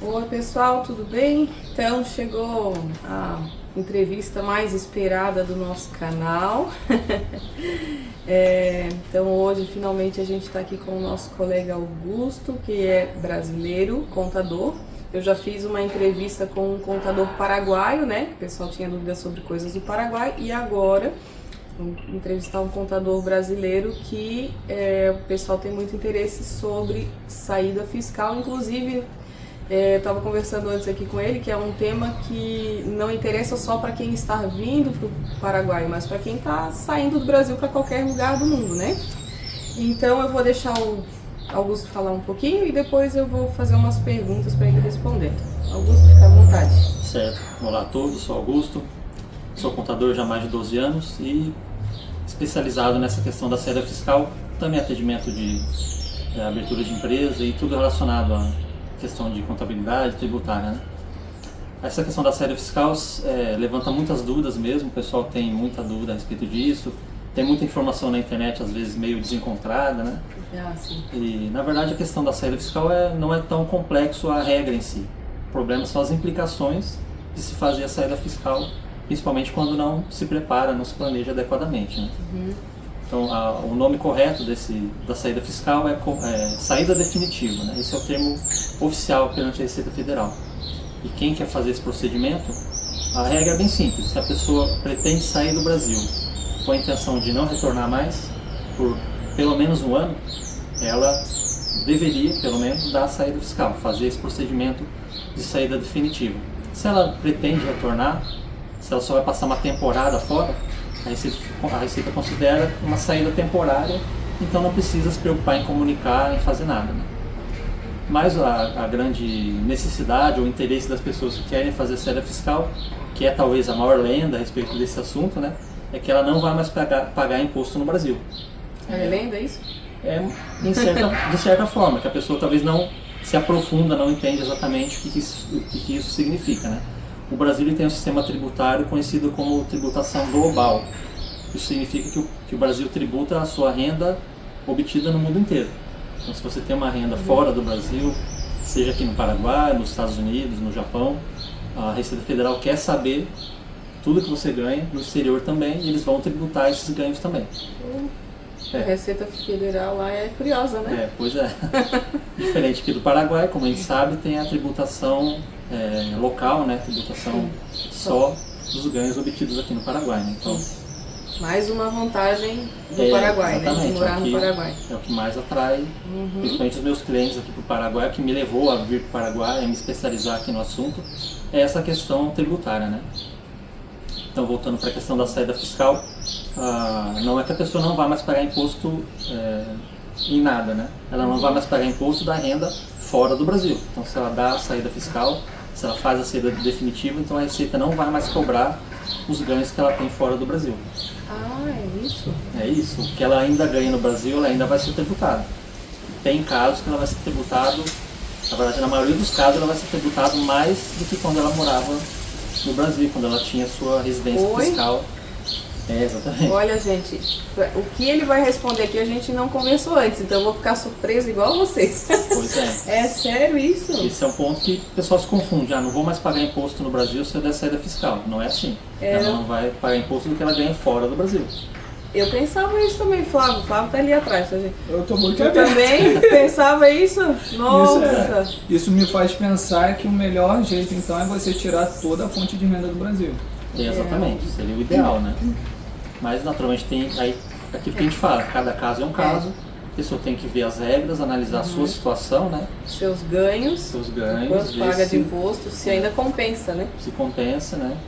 Oi pessoal, tudo bem? Então chegou a entrevista mais esperada do nosso canal. Então hoje finalmente a gente está aqui com o nosso colega Augusto, que é brasileiro, contador. Eu já fiz uma entrevista com um contador paraguaio, né? O pessoal tinha dúvidas sobre coisas do Paraguai, e agora vou entrevistar um contador brasileiro que o pessoal tem muito interesse sobre saída fiscal. Inclusive, estava conversando antes aqui com ele que é um tema que não interessa só para quem está vindo para o Paraguai, mas para quem está saindo do Brasil para qualquer lugar do mundo, né? Então eu vou deixar o Augusto falar um pouquinho e depois eu vou fazer umas perguntas para ele responder. Augusto, fica à vontade. Certo. Olá a todos, sou Augusto, sou contador já há mais de 12 anos e especializado nessa questão da saída fiscal, também atendimento de abertura de empresa e tudo relacionado à questão de contabilidade tributária, né? Essa questão da saída fiscal levanta muitas dúvidas mesmo, o pessoal tem muita dúvida a respeito disso, tem muita informação na internet, às vezes meio desencontrada, né? Sim. E na verdade a questão da saída fiscal não é tão complexo a regra em si. O problema são as implicações de se fazer a saída fiscal, principalmente quando não se prepara, não se planeja adequadamente, né? Então o nome correto da saída fiscal é saída definitiva, né? Esse é o termo oficial perante a Receita Federal. E quem quer fazer esse procedimento, a regra é bem simples: se a pessoa pretende sair do Brasil com a intenção de não retornar mais por pelo menos um ano, ela deveria pelo menos dar a saída fiscal, fazer esse procedimento de saída definitiva. Se ela pretende retornar, se ela só vai passar uma temporada fora, a Receita considera uma saída temporária, então não precisa se preocupar em comunicar, em fazer nada, né? Mas a grande necessidade ou interesse das pessoas que querem fazer saída fiscal, que é talvez a maior lenda a respeito desse assunto, né, é que ela não vai mais pagar imposto no Brasil. É lenda isso? De certa forma, que a pessoa talvez não se aprofunda, não entende exatamente o que isso significa, né? O Brasil tem um sistema tributário conhecido como tributação global. Isso significa que o Brasil tributa a sua renda obtida no mundo inteiro. Então, se você tem uma renda fora do Brasil, seja aqui no Paraguai, nos Estados Unidos, no Japão, a Receita Federal quer saber tudo que você ganha no exterior também, e eles vão tributar esses ganhos também. A Receita Federal lá é curiosa, né? Pois é. Diferente aqui do Paraguai, como a gente sabe, tem a tributação local, né? Tributação só dos ganhos obtidos aqui no Paraguai, né? Então, mais uma vantagem do Paraguai, né? De morar no Paraguai. É o que mais atrai, principalmente os meus clientes aqui para o Paraguai, o que me levou a vir para o Paraguai, a me especializar aqui no assunto, é essa questão tributária, né? Então, voltando para a questão da saída fiscal, não é que a pessoa não vai mais pagar imposto em nada, né? Ela não vai mais pagar imposto da renda fora do Brasil. Então, se ela dá a saída fiscal, se ela faz a saída definitiva, então a Receita não vai mais cobrar os ganhos que ela tem fora do Brasil. É isso? É isso. O que ela ainda ganha no Brasil, ela ainda vai ser tributada. Tem casos que ela vai ser tributado, na verdade, na maioria dos casos, ela vai ser tributado mais do que quando ela morava no Brasil, quando ela tinha sua residência fiscal. Exatamente. Olha, gente, o que ele vai responder aqui a gente não conversou antes, então eu vou ficar surpresa igual vocês. Pois é. É sério isso? Esse é um ponto que o pessoal se confunde. Não vou mais pagar imposto no Brasil se eu der saída fiscal. Não é assim. Ela não vai pagar imposto do que ela ganha fora do Brasil. Eu pensava isso também, Flávio. Flávio tá ali atrás. Eu tô muito Eu também pensava isso? Nossa! Isso me faz pensar que o melhor jeito então é você tirar toda a fonte de renda do Brasil. Exatamente, seria o ideal, né? Mas naturalmente tem aí aquilo que a gente fala, cada caso é um caso, a pessoa tem que ver as regras, analisar a sua situação, né? Seus ganhos, quanto paga de imposto, se ainda compensa, né? Se compensa, né?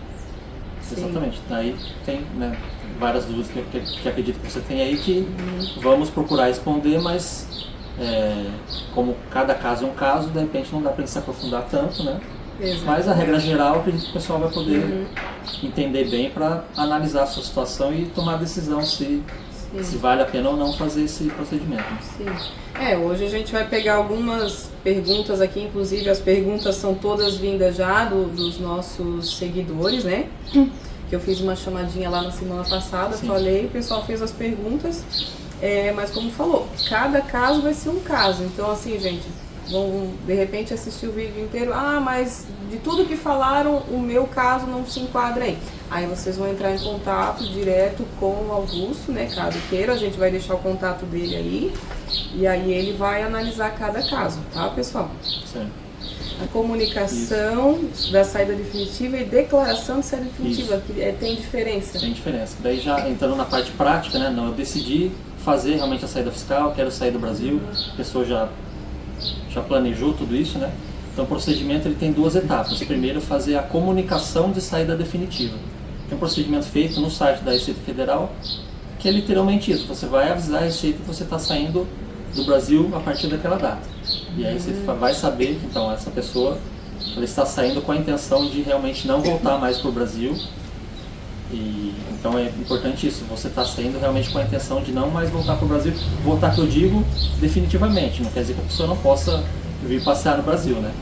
Sim. Exatamente, daí tem, né, várias dúvidas que acredito que você tem aí que vamos procurar responder, mas como cada caso é um caso, de repente não dá para se aprofundar tanto, né? Exatamente. Mas a regra geral, acredito que o pessoal vai poder entender bem para analisar a sua situação e tomar a decisão se vale a pena ou não fazer esse procedimento. Sim. Hoje a gente vai pegar algumas perguntas aqui, inclusive as perguntas são todas vindas já dos nossos seguidores, né? Que eu fiz uma chamadinha lá na semana passada, falei, o pessoal fez as perguntas Mas como falou, cada caso vai ser um caso. Então assim, gente, vão de repente assistir o vídeo inteiro, mas de tudo que falaram, o meu caso não se enquadra aí. Aí vocês vão entrar em contato direto com o Augusto, né, caso queira, a gente vai deixar o contato dele aí, e aí ele vai analisar cada caso, tá, pessoal? Sim. A comunicação da saída definitiva e declaração de saída definitiva, que tem diferença? Tem diferença. Daí já entrando na parte prática, né, eu decidi fazer realmente a saída fiscal, quero sair do Brasil, a pessoa já planejou tudo isso, né? Então o procedimento ele tem duas etapas. Primeiro, fazer a comunicação de saída definitiva, que é um procedimento feito no site da Receita Federal, que é literalmente isso. Você vai avisar a Receita que você está saindo do Brasil a partir daquela data. E aí você vai saber que então essa pessoa ela está saindo com a intenção de realmente não voltar mais para o Brasil. E então é importante isso, você está saindo realmente com a intenção de não mais voltar para o Brasil. Voltar, que eu digo, definitivamente, não quer dizer que a pessoa não possa vir passear no Brasil, né?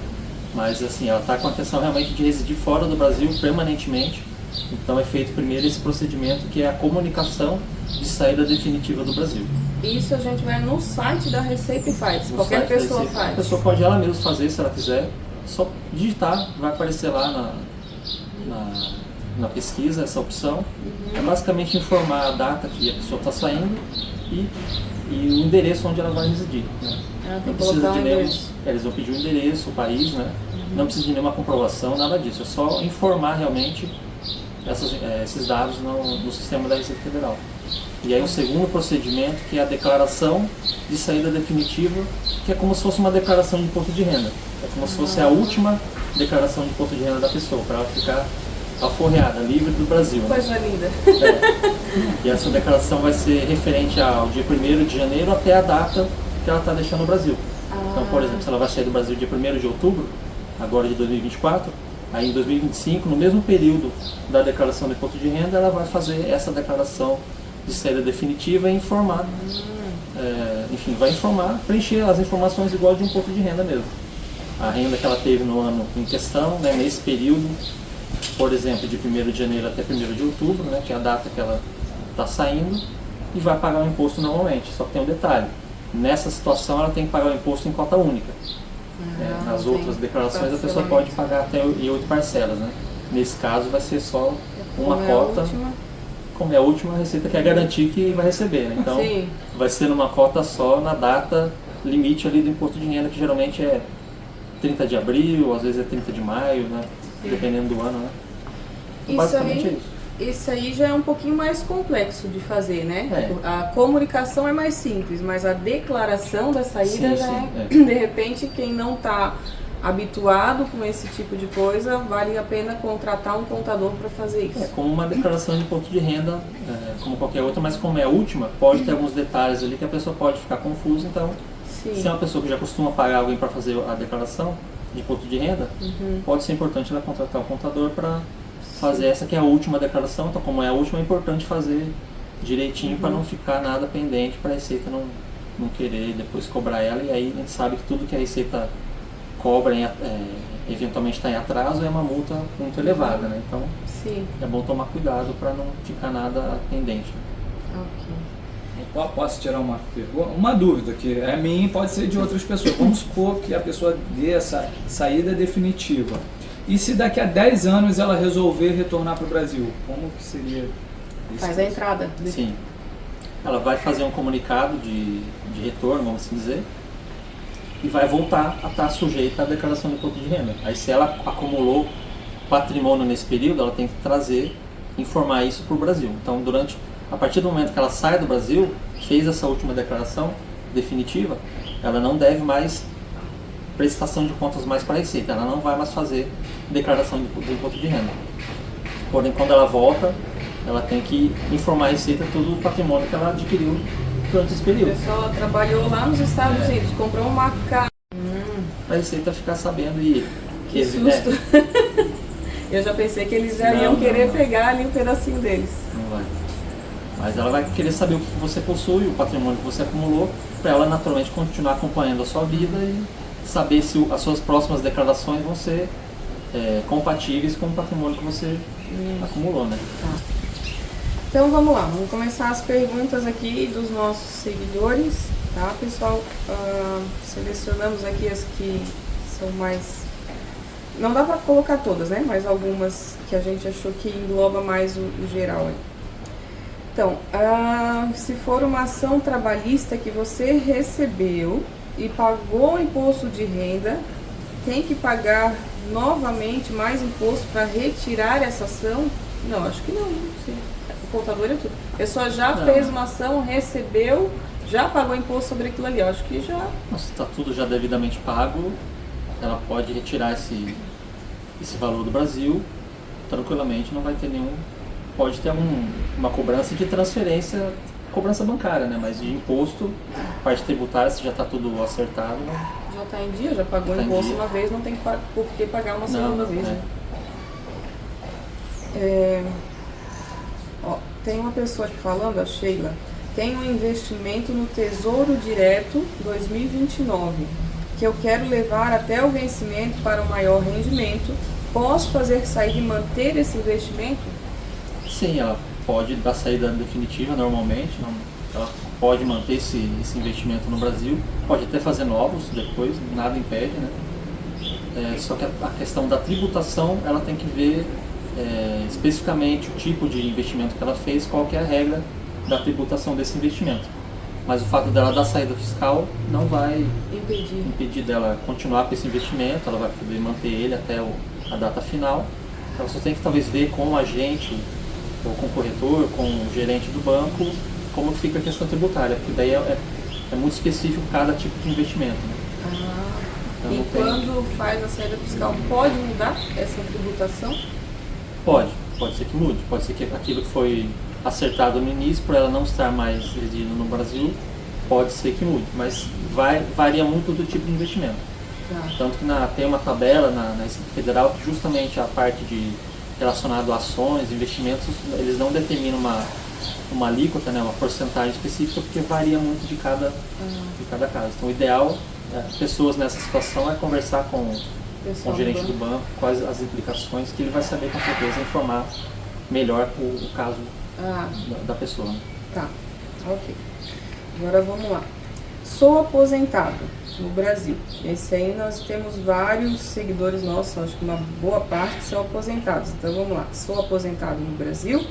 Mas assim, ela está com a intenção realmente de residir fora do Brasil permanentemente. Então é feito primeiro esse procedimento, que é a comunicação de saída definitiva do Brasil. Isso a gente vai no site da Receita e faz, No qualquer site da pessoa Receita, faz. A pessoa pode ela mesma fazer, se ela quiser, só digitar, vai aparecer lá na pesquisa essa opção. É basicamente informar a data que a pessoa está saindo e o endereço onde ela vai residir, né? Não precisa de nenhum, eles vão pedir o endereço, o país, né? Não precisa de nenhuma comprovação, nada disso, é só informar realmente esses dados no sistema da Receita Federal. E aí o segundo procedimento, que é a declaração de saída definitiva, que é como se fosse uma declaração de imposto de renda. É como se fosse a última declaração de imposto de renda da pessoa, para ela ficar alforreada, livre do Brasil. Coisa linda. E essa declaração vai ser referente ao dia 1º de janeiro até a data que ela está deixando o Brasil. Então, por exemplo, se ela vai sair do Brasil dia 1º de outubro, agora de 2024, aí em 2025, no mesmo período da declaração de imposto de renda, ela vai fazer essa declaração de saída definitiva e informar, enfim, vai informar, preencher as informações igual de imposto de renda mesmo. A renda que ela teve no ano em questão, né, nesse período, por exemplo, de 1º de janeiro até 1º de outubro, né, que é a data que ela está saindo, e vai pagar o imposto normalmente. Só que tem um detalhe, nessa situação ela tem que pagar o imposto em cota única. Nas outras declarações a pessoa pode pagar até em 8 parcelas, né? Nesse caso vai ser só uma cota, como é a última receita, que é garantir que vai receber, né? Então vai ser numa cota só na data limite ali do imposto de renda, que geralmente é 30 de abril, às vezes é 30 de maio, né? Dependendo do ano, né? Então, basicamente é isso. Isso aí já é um pouquinho mais complexo de fazer, né? A comunicação é mais simples, mas a declaração da saída de repente, quem não está habituado com esse tipo de coisa, vale a pena contratar um contador para fazer isso. É como uma declaração de imposto de renda, como qualquer outra, mas como é a última, pode ter alguns detalhes ali que a pessoa pode ficar confusa. Então, se é uma pessoa que já costuma pagar alguém para fazer a declaração de imposto de renda, pode ser importante ela contratar um contador para fazer essa que é a última declaração. Então, como é a última, é importante fazer direitinho para não ficar nada pendente, para a Receita não querer depois cobrar ela. E aí a gente sabe que tudo que a Receita cobra eventualmente está em atraso, é uma multa muito elevada, né? Então é bom tomar cuidado para não ficar nada pendente. Posso tirar uma dúvida, que é minha e pode ser de outras pessoas. Vamos supor que a pessoa dê essa saída definitiva. E se daqui a 10 anos ela resolver retornar para o Brasil, como que seria isso? Faz a entrada. Sim. Ela vai fazer um comunicado de retorno, vamos assim dizer, e vai voltar a estar sujeita à declaração de imposto de renda. Aí, se ela acumulou patrimônio nesse período, ela tem que informar isso para o Brasil. Então, a partir do momento que ela sai do Brasil, fez essa última declaração definitiva, ela não deve mais prestação de contas mais para a Receita, ela não vai mais fazer declaração do imposto de renda. Porém, quando ela volta, ela tem que informar a Receita todo o patrimônio que ela adquiriu durante esse período. A pessoa trabalhou lá nos Estados Unidos, comprou uma casa. A Receita ficar sabendo e... Que susto! Eu já pensei que eles já iam querer pegar ali um pedacinho deles. Não vai. Mas ela vai querer saber o que você possui, o patrimônio que você acumulou, para ela naturalmente continuar acompanhando a sua vida e saber se as suas próximas declarações vão ser compatíveis com o patrimônio que você acumulou, né? Então vamos lá, vamos começar as perguntas aqui dos nossos seguidores, tá, pessoal? Selecionamos aqui as que são mais... Não dá para colocar todas, né? Mas algumas que a gente achou que engloba mais o geral aí. Então, se for uma ação trabalhista que você recebeu e pagou o imposto de renda, tem que pagar novamente mais imposto para retirar essa ação? Não, acho que não. Sim. O contador é tudo. A pessoa já fez uma ação, recebeu, já pagou imposto sobre aquilo ali. Eu acho que já... Se está tudo já devidamente pago, ela pode retirar esse valor do Brasil tranquilamente, não vai ter nenhum... Pode ter uma cobrança de transferência, cobrança bancária, né? Mas de imposto, parte tributária, se já está tudo acertado, não... Já está em dia, já pagou o imposto uma vez, não tem por que pagar uma segunda vez, né? Tem uma pessoa aqui falando, a Sheila, tem um investimento no Tesouro Direto 2029, que eu quero levar até o vencimento para um maior rendimento. Posso fazer saída e manter esse investimento? Sim, ela pode dar saída definitiva normalmente, ela pode manter esse investimento no Brasil, pode até fazer novos depois, nada impede, né? Só que a questão da tributação, ela tem que ver especificamente o tipo de investimento que ela fez, qual que é a regra da tributação desse investimento. Mas o fato dela dar saída fiscal não vai impedir dela continuar com esse investimento, ela vai poder manter ele até a data final. Ela só tem que talvez ver com o agente, ou com o corretor, com o gerente do banco, como fica a questão tributária, porque daí é muito específico cada tipo de investimento, né? Então, e quando faz a saída fiscal, pode mudar essa tributação? Pode ser que mude, pode ser que aquilo que foi acertado no início, por ela não estar mais residindo no Brasil, pode ser que mude, mas varia muito do tipo de investimento. Tanto que tem uma tabela na Receita Federal que justamente a parte relacionada a ações, investimentos, eles não determinam uma alíquota, né, uma porcentagem específica, porque varia muito de cada caso. Então o ideal, pessoas nessa situação, é conversar com o gerente do banco, quais as implicações, que ele vai saber com certeza informar melhor o caso da pessoa. Né? Tá, ok. Agora vamos lá. Sou aposentado no Brasil. Esse aí nós temos vários seguidores nossos, acho que uma boa parte são aposentados. Então vamos lá. Sou aposentado no Brasil,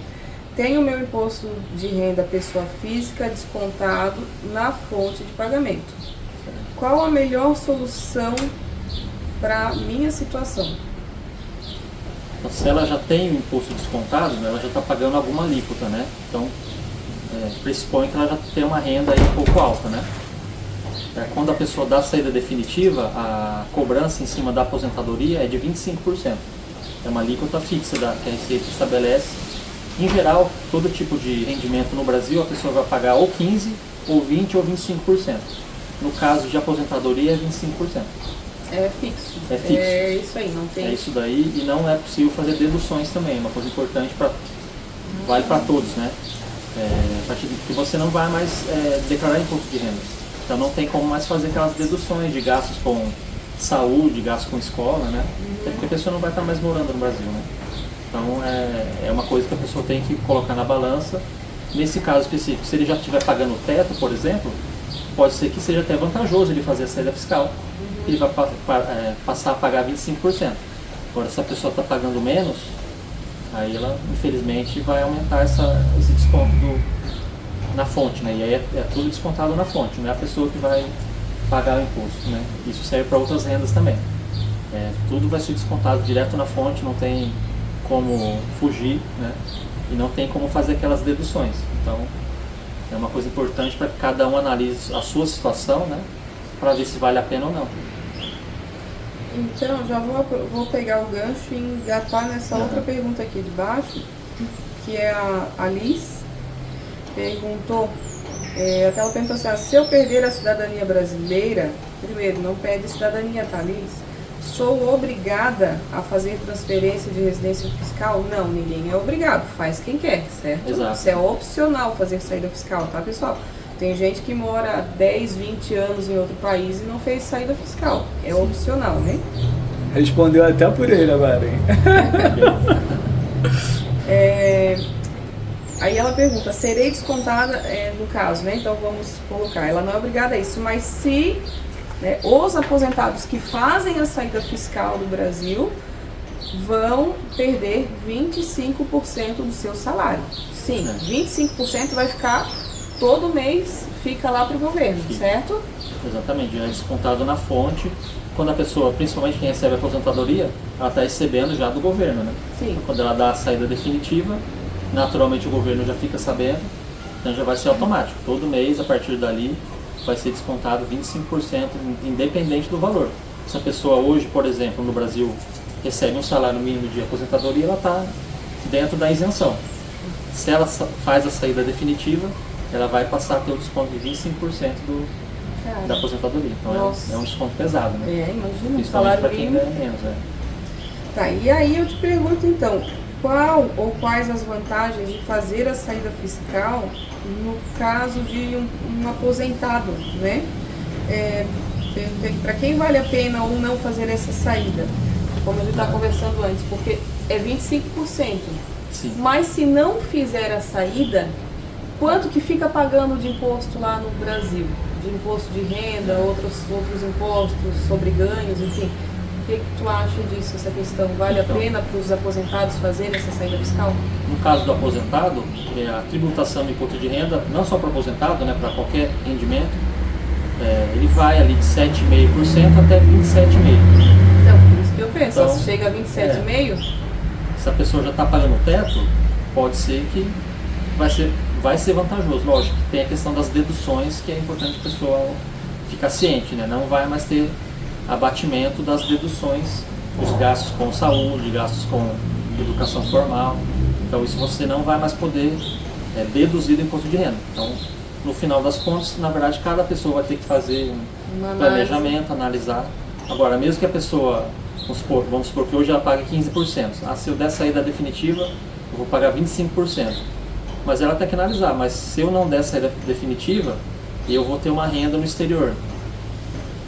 tenho meu imposto de renda pessoa física descontado na fonte de pagamento. Qual a melhor solução para minha situação? Então, se ela já tem o imposto descontado, ela já está pagando alguma alíquota, né? Então, pressupõe que ela já tem uma renda aí um pouco alta, né? Quando a pessoa dá a saída definitiva, a cobrança em cima da aposentadoria é de 25%. É uma alíquota fixa que a Receita estabelece. Em geral, todo tipo de rendimento no Brasil, a pessoa vai pagar ou 15%, ou 20% ou 25%. No caso de aposentadoria, é 25%. É fixo. É fixo. É isso aí, não tem... É isso daí, e não é possível fazer deduções também. Uma coisa importante, vale para todos, né? A partir que você não vai mais declarar imposto de renda. Então não tem como mais fazer aquelas deduções de gastos com saúde, gastos com escola, né? Porque a pessoa não vai estar mais morando no Brasil, né? Então é uma coisa que a pessoa tem que colocar na balança. Nesse caso específico, se ele já estiver pagando o teto, por exemplo, pode ser que seja até vantajoso ele fazer a saída fiscal. Ele vai passar a pagar 25%. Agora, se a pessoa está pagando menos, aí ela, infelizmente, vai aumentar esse desconto na fonte, né? E aí é tudo descontado na fonte, não é a pessoa que vai pagar o imposto, né? Isso serve para outras rendas também. Tudo vai ser descontado direto na fonte, não tem como fugir, né? E não tem como fazer aquelas deduções. Então, é uma coisa importante para que cada um analise a sua situação, né? Para ver se vale a pena ou não. Então, já vou pegar o gancho e engatar nessa outra pergunta aqui de baixo, que é a Liz perguntou, até ela perguntou assim, se eu perder a cidadania brasileira, primeiro, não perde cidadania, tá, Liz? Sou obrigada a fazer transferência de residência fiscal? Não, ninguém é obrigado, faz quem quer, certo? Exato. Isso é opcional fazer saída fiscal, tá, pessoal? Tem gente que mora 10, 20 anos em outro país e não fez saída fiscal. É opcional, né? Respondeu até por ele agora, hein? Aí ela pergunta, serei descontada, no caso, né? Então vamos colocar, ela não é obrigada a isso, mas se, né, os aposentados que fazem a saída fiscal do Brasil vão perder 25% do seu salário. Sim, 25% vai ficar todo mês, fica lá para o governo, certo? Exatamente, já é descontado na fonte. Quando a pessoa, principalmente quem recebe a aposentadoria, ela está recebendo já do governo, né? Sim. Quando ela dá a saída definitiva, naturalmente o governo já fica sabendo, então já vai ser automático. Todo mês, a partir dali, vai ser descontado 25%, independente do valor. Se a pessoa hoje, por exemplo, no Brasil, recebe um salário mínimo de aposentadoria, ela está dentro da isenção. Se ela faz a saída definitiva, ela vai passar a ter o desconto de 25% da aposentadoria. Então é um desconto pesado, né? Imagina, principalmente salário para quem mínimo. ganha menos. Tá, e aí eu te pergunto então, qual ou quais as vantagens de fazer a saída fiscal no caso de um aposentado, né? Para quem vale a pena ou não fazer essa saída? Como a gente está conversando antes, porque é 25%. Sim. Mas se não fizer a saída, quanto que fica pagando de imposto lá no Brasil? De imposto de renda, outros impostos sobre ganhos, enfim. O que tu acha disso, essa questão? Vale a pena para os aposentados fazerem essa saída fiscal? No caso do aposentado, a tributação do imposto de renda, não só para o aposentado, né, para qualquer rendimento, ele vai ali de 7,5% até 27,5%. Então, por isso que eu penso, Então, se chega a 27,5%, se a pessoa já está pagando o teto, pode ser que vai ser vantajoso. Lógico que tem a questão das deduções, que é importante a pessoa ficar ciente, né? Não vai mais ter abatimento das deduções, os gastos com saúde, gastos com educação formal. Então isso você não vai mais poder deduzir do imposto de renda. Então, no final das contas, na verdade, cada pessoa vai ter que fazer um planejamento, analisar. Agora, mesmo que a pessoa, vamos supor que hoje ela paga 15%. Se eu der saída definitiva, eu vou pagar 25%. Mas ela tem que analisar, mas se eu não der saída definitiva, eu vou ter uma renda no exterior.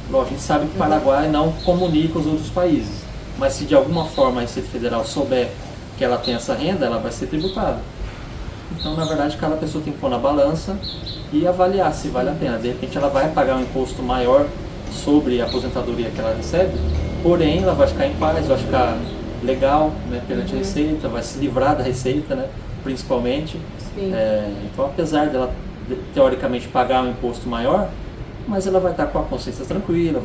Lógico, a gente sabe que o Paraguai não comunica os outros países, mas se de alguma forma a Receita Federal souber que ela tem essa renda, ela vai ser tributada. Então, na verdade, cada pessoa tem que pôr na balança e avaliar se vale a pena. De repente ela vai pagar um imposto maior sobre a aposentadoria que ela recebe, porém ela vai ficar em paz, vai ficar legal, né, perante a Receita, vai se livrar da Receita, né, principalmente. Então, apesar dela teoricamente pagar um imposto maior, mas ela vai estar com a consciência tranquila,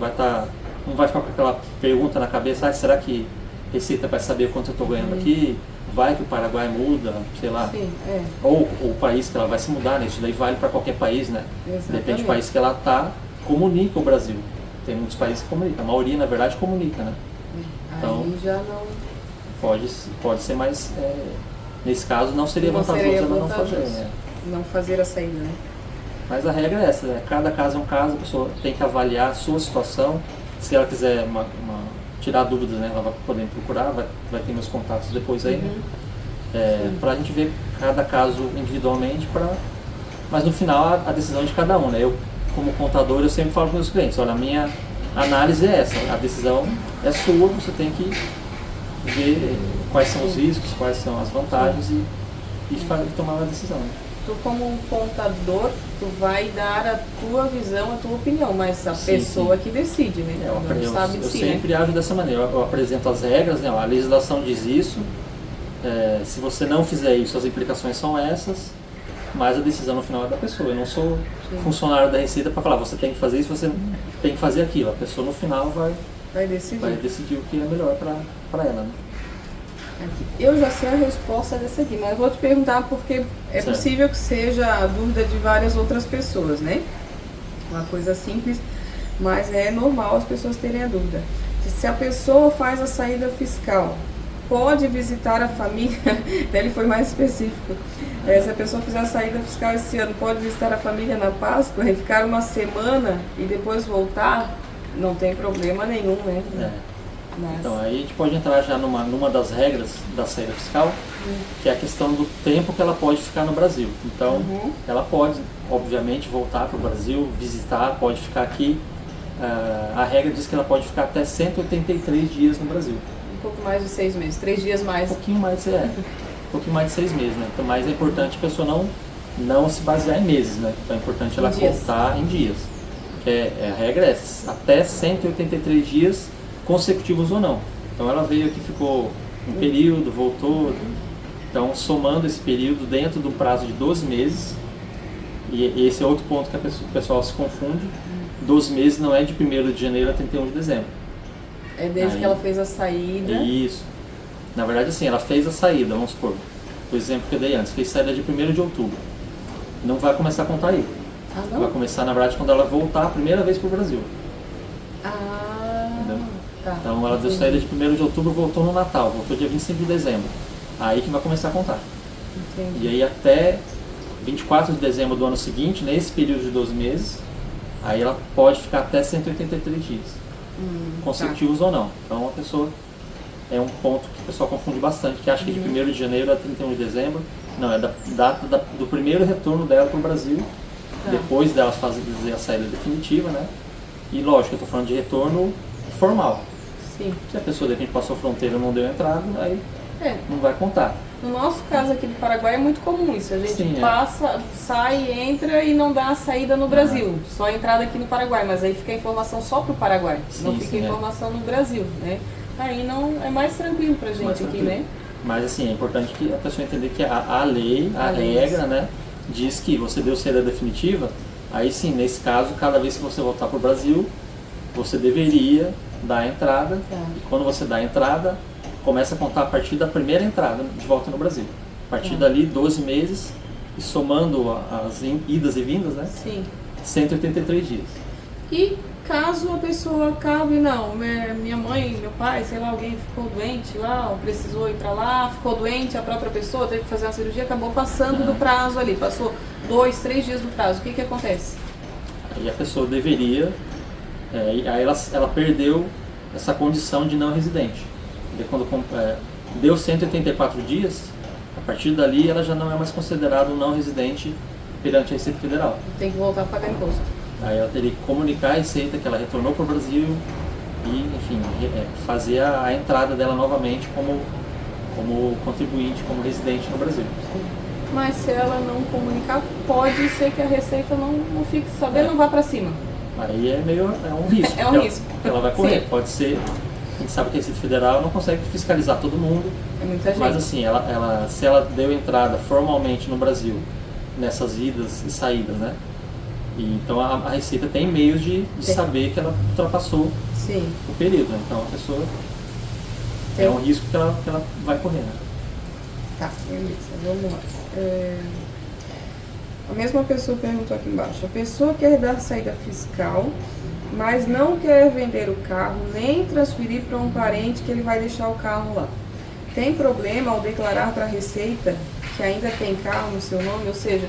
não vai ficar com aquela pergunta na cabeça, será que a Receita vai saber quanto eu estou ganhando aqui? Vai que o Paraguai muda, sei lá. Ou o país que ela vai se mudar, né? Isso daí vale para qualquer país, né? Depende do país que ela está, comunica o Brasil. Tem muitos países que comunicam, a maioria na verdade comunica, né? Então, aí já não... pode ser mais... nesse caso não seria vantajoso ela não fazer. Não fazer a saída, né? Mas a regra é essa, né? Cada caso é um caso, a pessoa tem que avaliar a sua situação. Se ela quiser tirar dúvidas, né? Ela vai poder procurar, vai ter meus contatos depois aí, para a gente ver cada caso individualmente, mas no final a decisão é de cada um, né? Eu, como contador, eu sempre falo com meus clientes, olha, a minha análise é essa, a decisão é sua, você tem que ver quais são os riscos, quais são as vantagens e tomar uma decisão. Tu, como um contador, tu vai dar a tua visão, a tua opinião, mas a pessoa que decide, né? Eu sempre ajo dessa maneira, eu apresento as regras, né? A legislação diz isso, se você não fizer isso, as implicações são essas, mas a decisão no final é da pessoa. Eu não sou funcionário da Receita para falar, você tem que fazer isso, você tem que fazer aquilo. A pessoa no final vai decidir o que é melhor para ela, né? Eu já sei a resposta dessa aqui, mas eu vou te perguntar porque é possível que seja a dúvida de várias outras pessoas, né? Uma coisa simples, mas é normal as pessoas terem a dúvida. Se a pessoa faz a saída fiscal, pode visitar a família, ele foi mais específico. Se a pessoa fizer a saída fiscal esse ano, pode visitar a família na Páscoa e ficar uma semana e depois voltar? Não tem problema nenhum, né? Então, aí a gente pode entrar já numa das regras da saída fiscal, que é a questão do tempo que ela pode ficar no Brasil. Então, ela pode, obviamente, voltar para o Brasil, visitar, pode ficar aqui. A regra diz que ela pode ficar até 183 dias no Brasil. Um pouco mais de 6 meses, 3 dias mais. Um pouquinho mais, pouquinho mais de 6 meses, né? Então, mas é importante a pessoa não se basear em meses, né? Então é importante ela contar em dias. A regra é até 183 dias consecutivos ou não. Então ela veio aqui, ficou um período, voltou. Então, somando esse período dentro do prazo de 12 meses, e esse é outro ponto que o pessoal se confunde, 12 meses não é de 1º de janeiro a 31 de dezembro. É desde que ela fez a saída. Isso. Na verdade, assim, ela fez a saída, vamos supor, o exemplo que eu dei antes, fez saída de 1º de outubro. Não vai começar a contar aí. Ah, não? Vai começar, na verdade, quando ela voltar a primeira vez para o Brasil. Ah, Entendeu? tá. Então ela deu saída de 1º de outubro, voltou no Natal, voltou dia 25 de dezembro. Aí que vai começar a contar. Entendi. E aí até 24 de dezembro do ano seguinte, nesse período de 12 meses, aí ela pode ficar até 183 dias, consecutivos ou não. Então a pessoa, é um ponto que o pessoal confunde bastante, que acha que de 1º de janeiro a 31 de dezembro, não, é da data do primeiro retorno dela para o Brasil, depois dela fazer a saída definitiva, né? E lógico, eu estou falando de retorno formal. Sim. Se a pessoa de repente passou a fronteira e não deu entrada, aí não vai contar. No nosso caso aqui do Paraguai é muito comum isso. A gente Sim, passa, sai, entra e não dá a saída no Brasil. Só a entrada aqui no Paraguai, mas aí fica a informação só pro Paraguai. Não fica a informação no Brasil, né? Aí não é mais tranquilo pra gente aqui, né? Mas assim, é importante que a pessoa entender que a lei, a regra, né, diz que você deu saída definitiva, aí sim, nesse caso, cada vez que você voltar pro Brasil, você deveria dar a entrada. E quando você dá a entrada, começa a contar a partir da primeira entrada de volta no Brasil. A partir dali, 12 meses, e somando as idas e vindas, né? Sim. 183 dias. E caso a pessoa acabe, não, minha mãe, meu pai, sei lá, alguém ficou doente lá, ou precisou ir pra lá, ficou doente, a própria pessoa teve que fazer uma cirurgia, acabou passando do prazo ali, passou 2, 3 dias do prazo, o que acontece? Aí a pessoa deveria, aí ela perdeu essa condição de não residente. E quando deu 184 dias, a partir dali ela já não é mais considerada um não residente perante a Receita Federal. Tem que voltar a pagar imposto. Aí ela teria que comunicar a Receita que ela retornou para o Brasil e, enfim, fazer a entrada dela novamente como contribuinte, como residente no Brasil. Mas se ela não comunicar, pode ser que a Receita não fique sabendo, não vá para cima. Aí é um risco. É um risco. Ela vai correr. Sim. Pode ser, a gente sabe que a Receita Federal não consegue fiscalizar todo mundo. É muita gente. Mas assim, se ela deu entrada formalmente no Brasil, nessas idas e saídas, né? E, então a Receita tem meios de saber que ela ultrapassou o período, né? Então a pessoa é um risco que ela vai correr, né? Tá, beleza, vamos lá. A mesma pessoa perguntou aqui embaixo. A pessoa quer dar saída fiscal, mas não quer vender o carro, nem transferir para um parente que ele vai deixar o carro lá. Tem problema ao declarar para a Receita que ainda tem carro no seu nome? Ou seja,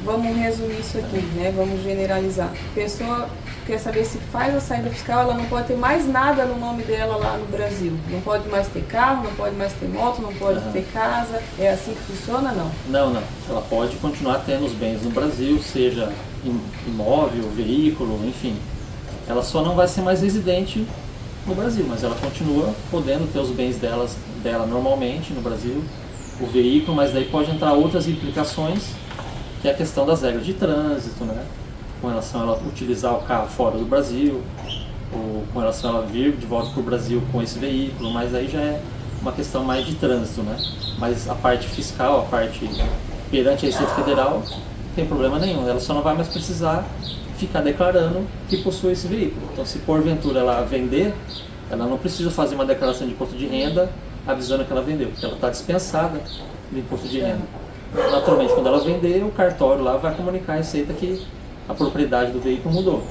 vamos resumir isso aqui, né? Vamos generalizar. A pessoa quer saber se faz a saída fiscal, ela não pode ter mais nada no nome dela lá no Brasil. Não pode mais ter carro, não pode mais ter moto, não pode ter casa. É assim que funciona, não? Não. Ela pode continuar tendo os bens no Brasil, seja imóvel, veículo, enfim. Ela só não vai ser mais residente no Brasil, mas ela continua podendo ter os bens dela normalmente no Brasil, o veículo, mas daí pode entrar outras implicações, que é a questão das regras de trânsito, né? Com relação a ela utilizar o carro fora do Brasil, ou com relação a ela vir de volta para o Brasil com esse veículo, mas aí já é uma questão mais de trânsito, né? Mas a parte fiscal, a parte perante a Receita Federal, não tem problema nenhum, ela só não vai mais precisar ficar declarando que possui esse veículo. Então, se porventura ela vender, ela não precisa fazer uma declaração de imposto de renda avisando que ela vendeu, porque ela está dispensada do imposto de renda. Naturalmente, quando ela vender, o cartório lá vai comunicar a Receita que a propriedade do veículo mudou.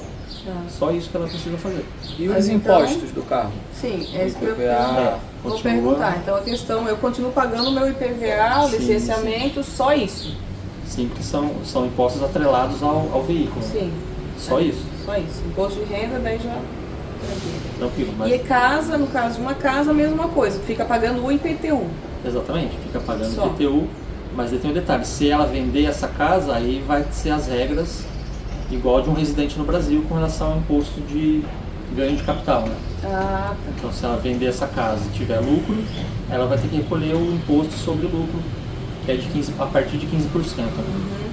Só isso que ela precisa fazer. E os impostos do carro? Sim, é isso que eu IPVA, vou perguntar. Então a questão, eu continuo pagando o meu IPVA, o licenciamento, só isso? Sim, porque são impostos atrelados ao veículo. Sim. Só isso. Só isso. Imposto de renda, daí já... Tranquilo. Mas... E casa, no caso de uma casa, a mesma coisa, fica pagando o IPTU. Exatamente, fica pagando o IPTU, mas aí tem um detalhe, se ela vender essa casa, aí vai ser as regras igual de um residente no Brasil com relação ao imposto de ganho de capital, né? Ah, tá. Então, se ela vender essa casa e tiver lucro, ela vai ter que recolher o imposto sobre o lucro, que é de 15, a partir de 15%. Né?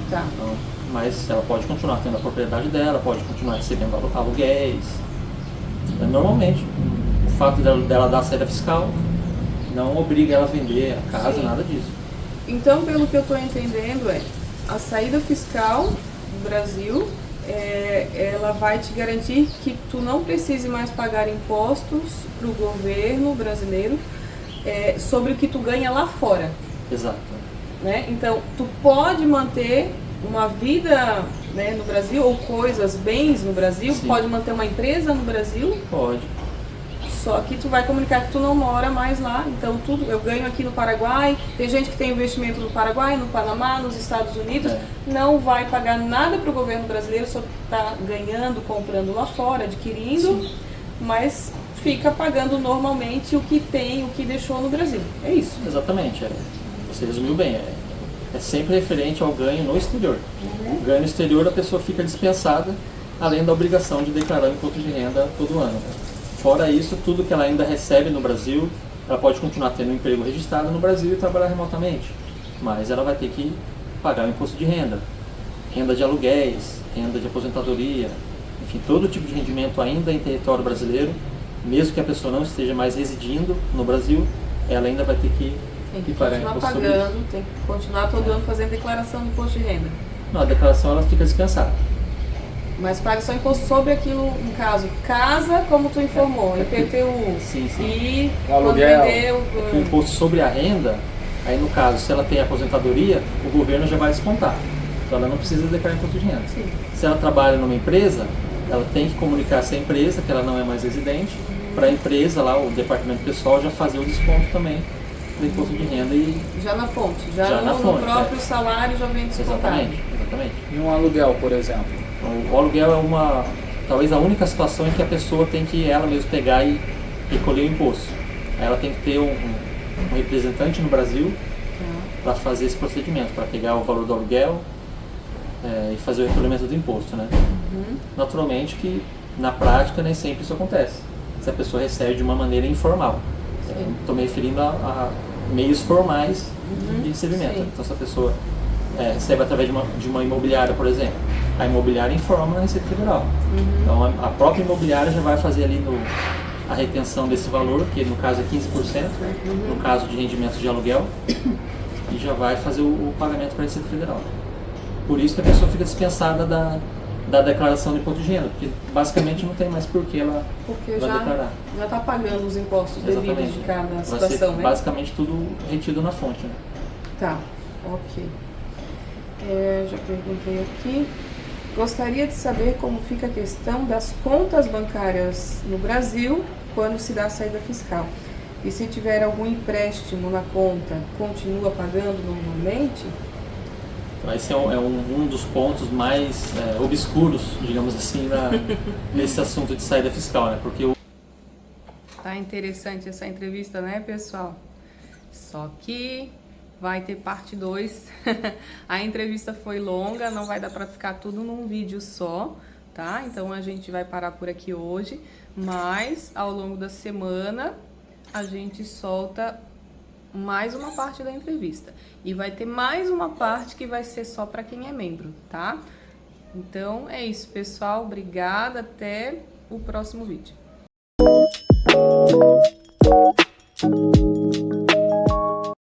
Tá. Então, mas ela pode continuar tendo a propriedade dela, pode continuar recebendo aluguéis. Normalmente, o fato dela dar a saída fiscal não obriga ela a vender a casa, Sim. nada disso. Então, pelo que eu estou entendendo, a saída fiscal do Brasil, ela vai te garantir que tu não precise mais pagar impostos para o governo brasileiro sobre o que tu ganha lá fora. Exato. Né? Então, tu pode manter uma vida, né, no Brasil, ou coisas, bens no Brasil, Sim. pode manter uma empresa no Brasil, Pode. só que tu vai comunicar que tu não mora mais lá. Então, tudo eu ganho aqui no Paraguai, tem gente que tem investimento no Paraguai, no Panamá, nos Estados Unidos, não vai pagar nada para o governo brasileiro sobre o que está ganhando, comprando lá fora, adquirindo, Sim. mas fica pagando normalmente o que tem, o que deixou no Brasil. É isso. Exatamente. Você resumiu bem. É sempre referente ao ganho no exterior. O ganho no exterior, a pessoa fica dispensada, além da obrigação de declarar o imposto de renda todo ano. Fora isso, tudo que ela ainda recebe no Brasil, ela pode continuar tendo um emprego registrado no Brasil e trabalhar remotamente. Mas ela vai ter que pagar o imposto de renda. Renda de aluguéis, renda de aposentadoria, enfim, todo tipo de rendimento ainda em território brasileiro, mesmo que a pessoa não esteja mais residindo no Brasil, ela ainda vai ter que Tem que pagar continuar imposto sobre isso. pagando, tem que continuar todo ano fazendo declaração de imposto de renda. Não, a declaração ela fica dispensada. Mas paga só imposto sobre aquilo, no caso, casa, como tu informou, IPTU. Sim, sim. E Aluguel. quando vender O imposto sobre a renda, aí no caso, se ela tem aposentadoria, o governo já vai descontar. Então ela não precisa declarar imposto de renda. Sim. Se ela trabalha numa empresa, ela tem que comunicar essa empresa que ela não é mais residente, para a empresa lá, o departamento pessoal já fazer o desconto também do imposto de renda e já na fonte, Já já na no fonte, próprio salário já vem descontado. exatamente. E um aluguel, por exemplo. O aluguel é talvez a única situação em que a pessoa tem que ela mesma pegar e recolher o imposto. Aí ela tem que ter um representante no Brasil para fazer esse procedimento, para pegar o valor do aluguel e fazer o recolhimento do imposto, né? Naturalmente que na prática nem sempre isso acontece. Se a pessoa recebe de uma maneira informal. Estou me referindo a meios formais de recebimento. Sim. Então se a pessoa recebe através de uma imobiliária, por exemplo, a imobiliária informa na Receita Federal. Então a própria imobiliária já vai fazer ali a retenção desse valor, que no caso é 15%, no caso de rendimentos de aluguel, e já vai fazer o pagamento para a Receita Federal. Por isso que a pessoa fica dispensada da declaração de imposto de renda, porque basicamente não tem mais por que ela Porque vai declarar. já está pagando os impostos devidos de cada Vai situação, ser né? basicamente tudo retido na fonte, né? Tá, ok. Já perguntei aqui. Gostaria de saber como fica a questão das contas bancárias no Brasil quando se dá a saída fiscal. E se tiver algum empréstimo na conta, continua pagando normalmente? Então, esse é um dos pontos mais obscuros, digamos assim, nesse assunto de saída fiscal, né? Porque Tá interessante essa entrevista, né, pessoal? Só que vai ter parte 2. A entrevista foi longa, não vai dar para ficar tudo num vídeo só, tá? Então a gente vai parar por aqui hoje, mas ao longo da semana a gente solta mais uma parte da entrevista. E vai ter mais uma parte que vai ser só para quem é membro, tá? Então é isso, pessoal. Obrigada, até o próximo vídeo.